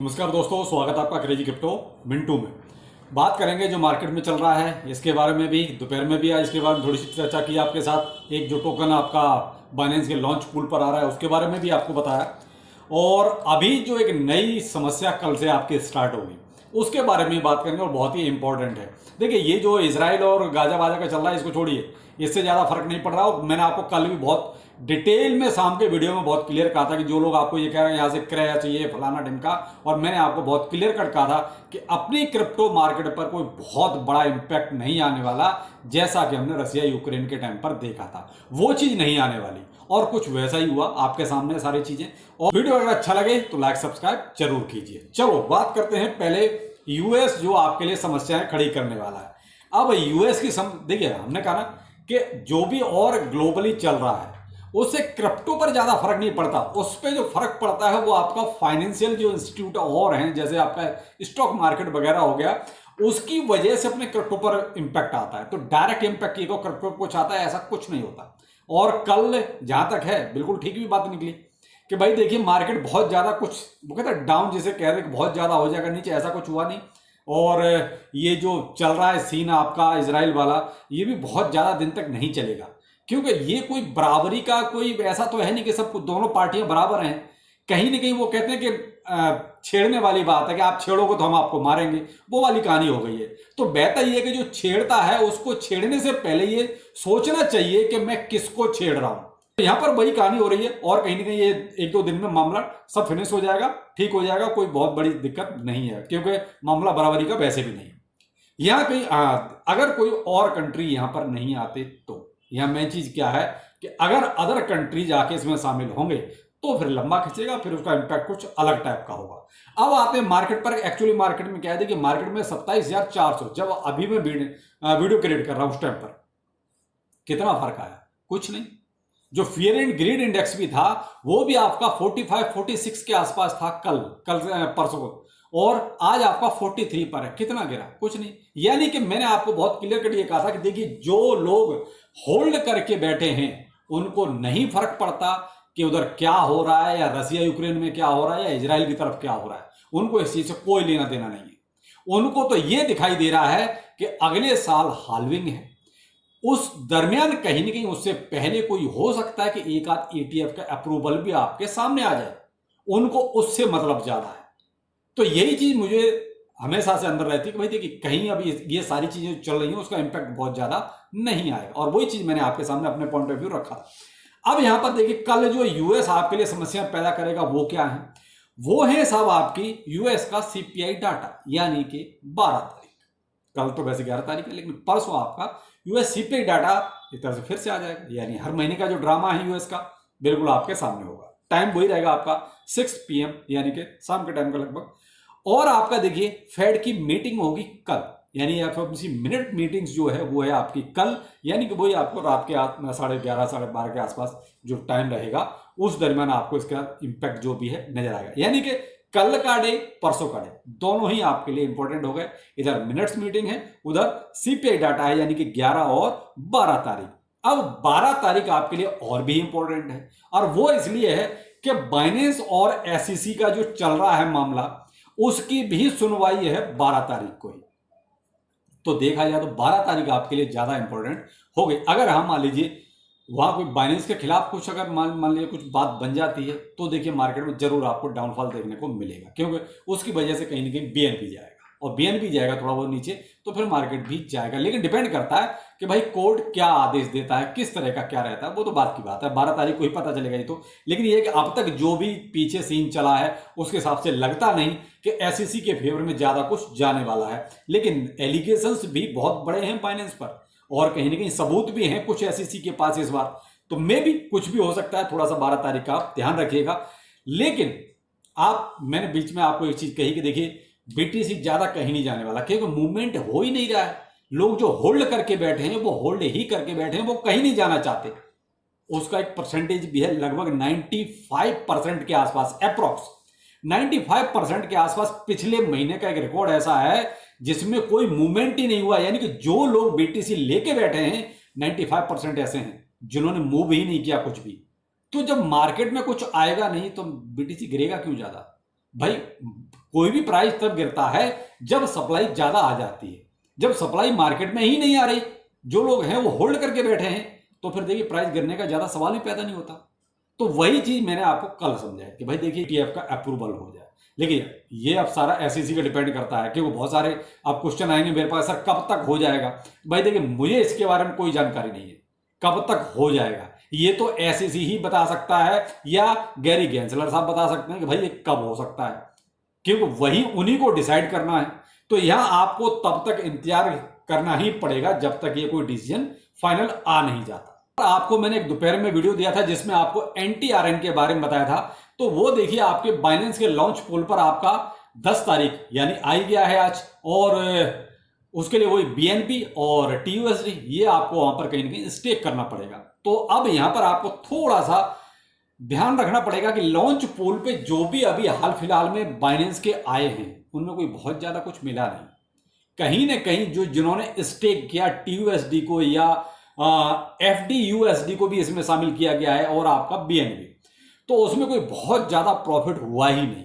नमस्कार दोस्तों, स्वागत है आपका क्रेजी क्रिप्टो मिंटू में। बात करेंगे जो मार्केट में चल रहा है इसके बारे में भी, दोपहर में भी आज इसके बारे में थोड़ी सी चर्चा की आपके साथ। एक जो टोकन आपका बाइनेंस के लॉन्च पूल पर आ रहा है उसके बारे में भी आपको बताया, और अभी जो एक नई समस्या कल से आपके स्टार्ट होगी उसके बारे में बात करेंगे, और बहुत ही इंपॉर्टेंट है। देखिए, ये जो इजराइल और गाजा बाजा का चल रहा है इसको छोड़िए, इससे ज़्यादा फर्क नहीं पड़ रहा। और मैंने आपको कल भी बहुत डिटेल में शाम के वीडियो में बहुत क्लियर कहा था कि जो लोग आपको ये कह रहे हैं यहाँ से क्रय चाहिए फलाना ढिमका, और मैंने आपको बहुत क्लियर कट कहा था कि अपनी क्रिप्टो मार्केट पर कोई बहुत बड़ा इंपैक्ट नहीं आने वाला, जैसा कि हमने रसिया यूक्रेन के टाइम पर देखा था। वो चीज़ नहीं आने वाली, और कुछ वैसा ही हुआ आपके सामने सारी चीज़ें। और वीडियो अगर अच्छा लगे तो लाइक सब्सक्राइब जरूर कीजिए। चलो बात करते हैं पहले यूएस जो आपके लिए समस्याएं खड़ी करने वाला है। अब यूएस की देखिए, हमने कहा ना कि जो भी और ग्लोबली चल रहा है उससे क्रिप्टो पर ज्यादा फर्क नहीं पड़ता। उस पर जो फर्क पड़ता है वो आपका फाइनेंशियल जो इंस्टीट्यूट और हैं, जैसे आपका स्टॉक मार्केट वगैरह हो गया, उसकी वजह से अपने क्रिप्टो पर इंपैक्ट आता है। तो डायरेक्ट इंपैक्ट ये को क्रिप्टो कुछ आता है, ऐसा कुछ नहीं होता। और कल जहां तक है बिल्कुल ठीक भी बात निकली कि भाई देखिए, मार्केट बहुत ज्यादा कुछ वो कहते हैं डाउन जिसे कह रहे हैं, बहुत ज्यादा हो जाएगा नीचे, ऐसा कुछ हुआ नहीं। और ये जो चल रहा है सीन आपका इजराइल वाला, ये भी बहुत ज्यादा दिन तक नहीं चलेगा, क्योंकि ये कोई बराबरी का कोई ऐसा तो है नहीं कि सब दोनों पार्टियां बराबर हैं। कहीं ना कहीं वो कहते हैं कि छेड़ने वाली बात है कि आप छेड़ोगे तो हम आपको मारेंगे, वो वाली कहानी हो गई है। तो बेहतर ये है कि जो छेड़ता है उसको छेड़ने से पहले ये सोचना चाहिए कि मैं किसको छेड़ रहा हूं। तो यहां पर वही कहानी हो रही है, और कहीं ना कहीं ये एक दो दिन में मामला सब फिनिश हो जाएगा, ठीक हो जाएगा, कोई बहुत बड़ी दिक्कत नहीं है, क्योंकि मामला बराबरी का वैसे भी नहीं है। यहाँ कहीं अगर कोई और कंट्री यहां पर नहीं आते तो यह मेन चीज क्या है कि अगर अदर कंट्रीज आके इसमें शामिल होंगे तो फिर लंबा खींचेगा, फिर उसका इंपैक्ट कुछ अलग टाइप का होगा। अब आते हैं मार्केट पर। एक्चुअली मार्केट में क्या है कि मार्केट में 27,400, जब अभी मैं वीडियो क्रिएट कर रहा हूं उस टाइम पर कितना फर्क आया? कुछ नहीं। जो फियर एंड ग्रीड इंडेक्स भी था वो भी आपका 45-46 के आसपास था कल परसों को, और आज आपका 43 पर है। कितना गिरा? कुछ नहीं। यानी कि मैंने आपको बहुत क्लियर कट ये कहा था कि देखिए, जो लोग होल्ड करके बैठे हैं उनको नहीं फर्क पड़ता कि उधर क्या हो रहा है, या रसिया यूक्रेन में क्या हो रहा है, या इजराइल की तरफ क्या हो रहा है, उनको इस चीज से कोई लेना देना नहीं है। उनको तो ये दिखाई दे रहा है कि अगले साल हाल्विंग है, उस दरमियान कहीं ना कहीं उससे पहले कोई हो सकता है कि एक आध ETF का अप्रूवल भी आपके सामने आ जाए। उनको उससे मतलब ज्यादा है। तो यही चीज मुझे हमेशा से अंदर रहती है कि भाई देखिए, कहीं अभी ये सारी चीजें चल रही हैं उसका इंपैक्ट बहुत ज्यादा नहीं आएगा, और वही चीज मैंने आपके सामने अपने पॉइंट ऑफ व्यू रखा था। अब यहां पर देखिए, कल जो यूएस आपके लिए समस्या पैदा करेगा वो क्या है? वो है साहब आपकी यूएस का CPI डाटा, यानी कि 12 तारीख। कल तो वैसे 11 तारीख है, लेकिन परसों आपका यूएस CPI डाटा एक तरह से फिर से आ जाएगा। यानी हर महीने का जो ड्रामा है यूएस का बिल्कुल आपके सामने होगा। टाइम वही रहेगा आपका 6 PM, यानी कि शाम के टाइम का लगभग। और आपका देखिए, फेड की मीटिंग होगी कल, यानी FOMC मिनट मीटिंग्स जो है वो है आपकी कल, यानी कि वही आपको रात के 11:30 12:30 के आसपास जो टाइम रहेगा उस दरमियान आपको इसका इंपैक्ट जो भी है नजर आएगा। यानी कि कल का डे परसों का डे दोनों ही आपके लिए इंपॉर्टेंट हो गए। इधर मिनट्स मीटिंग है, उधर CPI डाटा है, यानी कि 11 और 12 तारीख। अब 12 तारीख आपके लिए और भी इंपॉर्टेंट है, और वो इसलिए है कि बाइनेंस और SEC का जो चल रहा है मामला, उसकी भी सुनवाई है 12 तारीख को ही। तो देखा जाए तो 12 तारीख आपके लिए ज्यादा इंपॉर्टेंट हो गई। अगर हम मान लीजिए वहां कोई बाइनेंस के खिलाफ कुछ अगर मान लीजिए कुछ बात बन जाती है, तो देखिए मार्केट में जरूर आपको डाउनफॉल देखने को मिलेगा, क्योंकि उसकी वजह से कहीं ना कहीं BNB जाएगा, और BNB जाएगा थोड़ा बहुत नीचे, तो फिर मार्केट भी जाएगा। लेकिन डिपेंड करता है कि भाई कोर्ट क्या आदेश देता है, किस तरह का क्या रहता है, वो तो बात की बात है, 12 तारीख को ही पता चलेगा ये तो। लेकिन ये कि अब तक जो भी पीछे सीन चला है उसके हिसाब से लगता नहीं कि SEC के फेवर में ज्यादा कुछ जाने वाला है। लेकिन एलिगेशंस भी बहुत बड़े हैं बाइनेंस पर, और कहीं ना कहीं सबूत भी हैं कुछ SEC के पास इस बार, तो मे भी कुछ भी हो सकता है। थोड़ा सा 12 तारीख का आप ध्यान रखिएगा। लेकिन मैंने बीच में आपको एक चीज कही कि देखिए, BTC ज्यादा कहीं नहीं जाने वाला, क्योंकि मूवमेंट हो ही नहीं रहा है। लोग जो होल्ड करके बैठे हैं वो होल्ड ही करके बैठे हैं, वो कहीं नहीं जाना चाहते। उसका एक परसेंटेज भी है लगभग 95% के आसपास, अप्रोक्स 95% के आसपास। पिछले महीने का एक रिकॉर्ड ऐसा है जिसमें कोई मूवमेंट ही नहीं हुआ, यानी कि जो लोग BTC लेके बैठे हैं 95% ऐसे हैं जिन्होंने मूव ही नहीं किया कुछ भी। तो जब मार्केट में कुछ आएगा नहीं तो BTC गिरेगा क्यों ज्यादा? भाई कोई भी प्राइस तब गिरता है जब सप्लाई ज्यादा आ जाती है। जब सप्लाई मार्केट में ही नहीं आ रही, जो लोग हैं वो होल्ड करके बैठे हैं, तो फिर देखिए प्राइस गिरने का ज्यादा सवाल ही पैदा नहीं होता। तो वही चीज मैंने आपको कल समझाया कि भाई देखिए ETF का अप्रूवल हो जाए। लेकिन ये अब सारा SEC पे डिपेंड करता है, क्योंकि बहुत सारे अब क्वेश्चन आएंगे मेरे पास, सर कब तक हो जाएगा। भाई देखिए मुझे इसके बारे में कोई जानकारी नहीं है कब तक हो जाएगा, ये तो SEC ही बता सकता है या गैरी गेंसलर साहब बता सकते हैं कि भाई ये कब हो सकता है, क्योंकि वही उन्हीं को डिसाइड करना है। तो यहां आपको तब तक इंतजार करना ही पड़ेगा जब तक ये कोई डिसीजन फाइनल आ नहीं जाता। आपको मैंने एक दोपहर में वीडियो दिया था जिसमें आपको NTRN के बारे में बताया था, तो वो देखिए आपके बाइनेंस के लॉन्च पोल पर आपका 10 तारीख यानी आई गया है आज, और उसके लिए वही BNB और TUSD ये आपको वहां पर कहीं ना कहीं स्टेक करना पड़ेगा। तो अब यहां पर आपको थोड़ा सा ध्यान रखना पड़ेगा कि लॉन्च पोल पे जो भी अभी हाल फिलहाल में बाइनेंस के आए हैं उनमें कोई बहुत ज्यादा कुछ मिला नहीं। कहीं ना कहीं जो जिन्होंने स्टेक किया TUSD को या FDUSD को भी इसमें शामिल किया गया है और आपका BNB, तो उसमें कोई बहुत ज्यादा प्रॉफिट हुआ ही नहीं।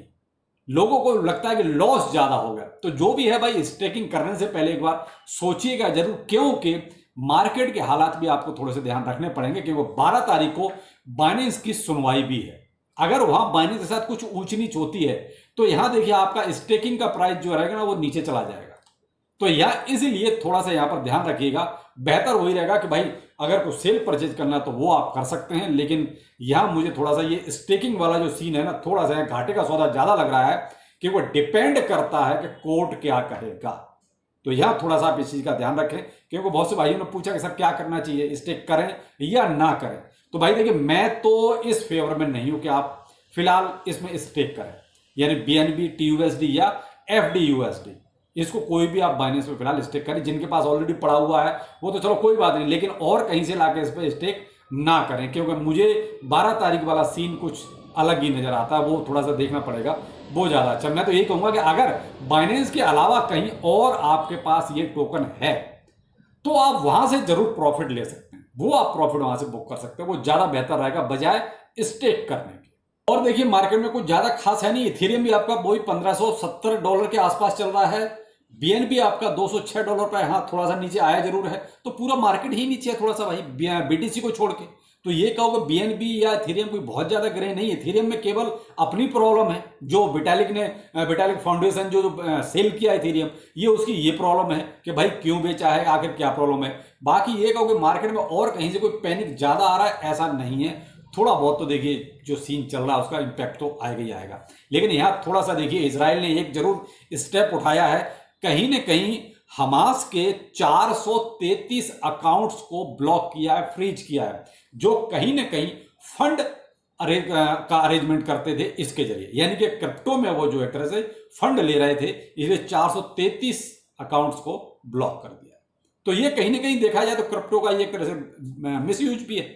लोगों को लगता है कि लॉस ज्यादा हो गया। तो जो भी है भाई स्टेकिंग करने से पहले एक बार सोचिएगा जरूर, क्योंकि मार्केट के हालात भी आपको थोड़े से ध्यान रखने पड़ेंगे, क्योंकि 12 तारीख को बाइनेंस की सुनवाई भी है। अगर वहां बाइनेंस के साथ कुछ ऊंच नीच होती है तो यहां देखिए आपका स्टेकिंग का प्राइस जो रहेगा ना वो नीचे चला जाएगा। तो यह इसीलिए थोड़ा सा यहां पर ध्यान रखिएगा। बेहतर वही रहेगा कि भाई अगर कुछ सेल परचेज करना तो वो आप कर सकते हैं, लेकिन यहां मुझे थोड़ा सा ये स्टेकिंग वाला जो सीन है ना, थोड़ा सा घाटे का सौदा ज्यादा लग रहा है, कि वो डिपेंड करता है कि कोर्ट क्या कहेगा। तो यहां थोड़ा सा आप इस चीज का ध्यान रखें, क्योंकि बहुत से भाइयों ने पूछा कि सर क्या करना चाहिए, स्टेक करें या ना करें। तो भाई देखिए मैं तो इस फेवर में नहीं हूं कि आप फिलहाल इसमें स्टेक करें, यानी BNB TUSD या FDUSD, इसको कोई भी आप बाइनेंस में फिलहाल स्टेक करें। जिनके पास ऑलरेडी पड़ा हुआ है वो तो चलो कोई बात नहीं, लेकिन और कहीं से लाके इस पर स्टेक ना करें, क्योंकि मुझे 12 तारीख वाला सीन कुछ अलग ही नजर आता है। वो थोड़ा सा देखना पड़ेगा, वो ज्यादा अच्छा। मैं तो यही कहूंगा कि अगर बाइनेंस के अलावा कहीं और आपके पास ये टोकन है तो आप वहां से जरूर प्रॉफिट ले सकते हैं, वो आप प्रॉफिट वहां से बुक कर सकते हैं, वो ज्यादा बेहतर रहेगा बजाय स्टेक करने के। और देखिए मार्केट में कुछ ज्यादा खास है नहीं। इथेरियम भी आपका वही $1570 के आसपास चल रहा है, BNB आपका $206 पर, हाँ थोड़ा सा नीचे आया जरूर है। तो पूरा मार्केट ही नीचे है थोड़ा सा भाई BTC को छोड़ के। तो ये कहोगे BNB या इथेरियम कोई बहुत ज्यादा गिरे नहीं। इथेरियम में केवल अपनी प्रॉब्लम है, जो विटालिक फाउंडेशन जो सेल किया इथेरियम, ये उसकी ये प्रॉब्लम है कि भाई क्यों बेचा है, आखिर क्या प्रॉब्लम है। बाकी ये कहोगे मार्केट में और कहीं से कोई पैनिक ज्यादा आ रहा है, ऐसा नहीं है। थोड़ा बहुत तो देखिए जो सीन चल रहा है उसका इंपैक्ट तो आएगा ही आएगा। लेकिन यहां थोड़ा सा देखिए इजराइल ने एक जरूर स्टेप उठाया है, कहीं ना कहीं हमास के 433 अकाउंट्स को ब्लॉक किया है, फ्रीज किया है, जो कहीं ना कहीं फंड का अरेंजमेंट करते थे इसके जरिए, यानी कि क्रिप्टो में वो जो एक तरह से फंड ले रहे थे, इसलिए 433 अकाउंट्स को ब्लॉक कर दिया। तो ये कहीं ना कहीं देखा जाए तो क्रिप्टो का ये एक तरह से मिसयूज भी है।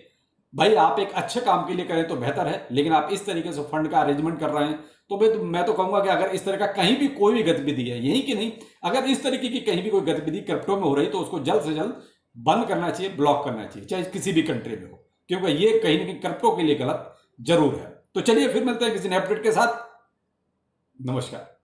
भाई आप एक अच्छे काम के लिए करें तो बेहतर है, लेकिन आप इस तरीके से फंड का अरेंजमेंट कर रहे हैं तो मैं तो कहूंगा कि अगर इस तरह का कहीं भी कोई भी गतिविधि है, यही कि नहीं, अगर इस तरीके की कहीं भी कोई गतिविधि क्रिप्टो में हो रही तो उसको जल्द से जल्द बंद करना चाहिए, ब्लॉक करना चाहिए, चाहे किसी भी कंट्री में हो, क्योंकि ये कहीं ना कहीं क्रिप्टो के लिए गलत जरूर है। तो चलिए फिर मिलते हैं किसी नए अपडेट के साथ। नमस्कार।